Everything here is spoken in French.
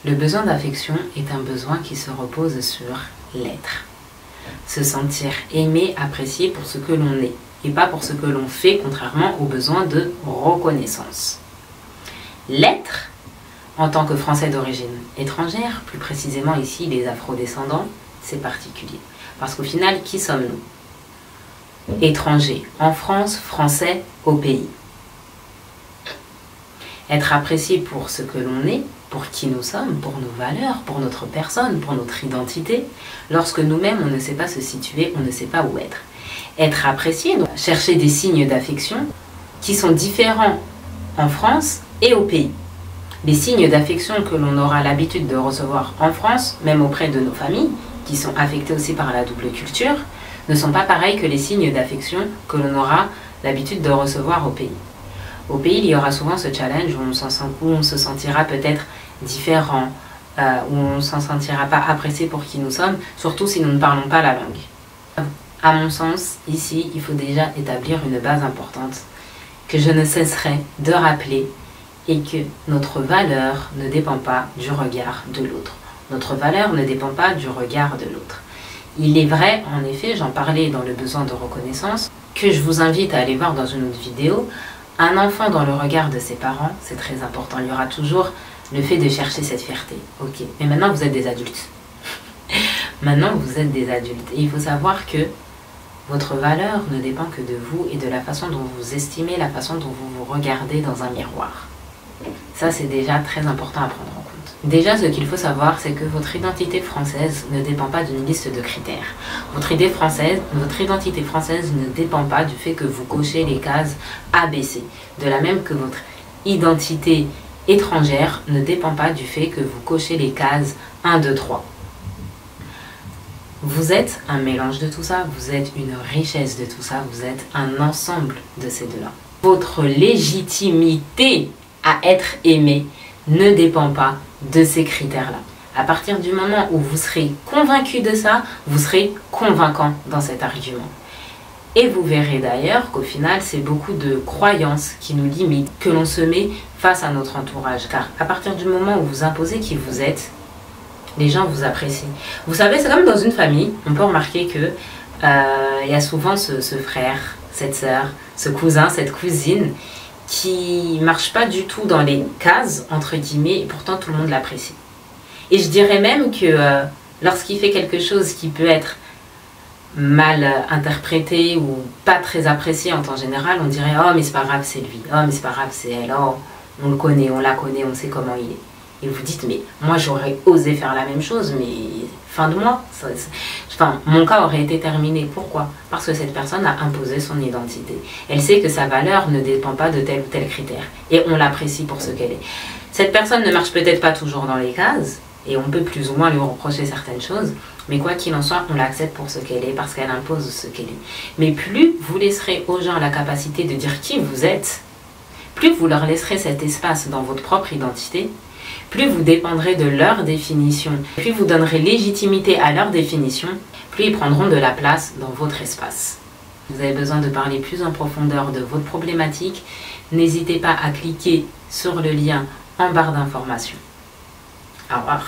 Le besoin d'affection est un besoin qui se repose sur l'être. Se sentir aimé, apprécié pour ce que l'on est et pas pour ce que l'on fait, contrairement au besoin de reconnaissance. L'être, en tant que Français d'origine étrangère, plus précisément ici les afrodescendants, c'est particulier. Parce qu'au final, qui sommes-nous? Étrangers en France, Français au pays. Être apprécié pour ce que l'on est, pour qui nous sommes, pour nos valeurs, pour notre personne, pour notre identité, lorsque nous-mêmes on ne sait pas se situer, on ne sait pas où être. Être apprécié, donc chercher des signes d'affection qui sont différents en France et au pays. Les signes d'affection que l'on aura l'habitude de recevoir en France, même auprès de nos familles, qui sont affectées aussi par la double culture, ne sont pas pareils que les signes d'affection que l'on aura l'habitude de recevoir au pays. Au pays, il y aura souvent ce challenge où on se sentira peut-être différent, où on ne s'en sentira pas apprécié pour qui nous sommes, surtout si nous ne parlons pas la langue. À mon sens, ici, il faut déjà établir une base importante que je ne cesserai de rappeler et que notre valeur ne dépend pas du regard de l'autre. Notre valeur ne dépend pas du regard de l'autre. Il est vrai, en effet, j'en parlais dans le besoin de reconnaissance, que je vous invite à aller voir dans une autre vidéo. Un enfant dans le regard de ses parents, c'est très important. Il y aura toujours le fait de chercher cette fierté. Ok, mais maintenant vous êtes des adultes. Maintenant vous êtes des adultes. Et il faut savoir que votre valeur ne dépend que de vous et de la façon dont vous estimez, la façon dont vous vous regardez dans un miroir. Ça, c'est déjà très important à prendre en compte. Déjà, ce qu'il faut savoir, c'est que votre identité française ne dépend pas d'une liste de critères. Votre identité française ne dépend pas du fait que vous cochez les cases ABC. De la même que votre identité étrangère ne dépend pas du fait que vous cochez les cases 1, 2, 3. Vous êtes un mélange de tout ça, vous êtes une richesse de tout ça, vous êtes un ensemble de ces deux-là. Votre légitimité à être aimé ne dépend pas de ces critères-là. À partir du moment où vous serez convaincu de ça, vous serez convaincant dans cet argument. Et vous verrez d'ailleurs qu'au final, c'est beaucoup de croyances qui nous limitent, que l'on se met face à notre entourage. Car à partir du moment où vous imposez qui vous êtes, les gens vous apprécient. Vous savez, c'est comme dans une famille, on peut remarquer que y a souvent ce frère, cette sœur, ce cousin, cette cousine qui ne marche pas du tout dans les cases, entre guillemets, et pourtant tout le monde l'apprécie. Et je dirais même que lorsqu'il fait quelque chose qui peut être mal interprété ou pas très apprécié en temps général, on dirait « Oh, mais c'est pas grave, c'est lui. Oh, mais c'est pas grave, c'est elle. Oh, on le connaît, on la connaît, on sait comment il est. » Et vous dites « Mais moi, j'aurais osé faire la même chose, mais fin de mois. » Enfin, mon cas aurait été terminé. Pourquoi? Parce que cette personne a imposé son identité. Elle sait que sa valeur ne dépend pas de tel ou tel critère. Et on l'apprécie pour ce qu'elle est. Cette personne ne marche peut-être pas toujours dans les cases, et on peut plus ou moins lui reprocher certaines choses, mais quoi qu'il en soit, on l'accepte pour ce qu'elle est, parce qu'elle impose ce qu'elle est. Mais plus vous laisserez aux gens la capacité de dire qui vous êtes, plus vous leur laisserez cet espace dans votre propre identité, plus vous dépendrez de leur définition, plus vous donnerez légitimité à leur définition, plus ils prendront de la place dans votre espace. Vous avez besoin de parler plus en profondeur de votre problématique, n'hésitez pas à cliquer sur le lien en barre d'informations. Au revoir.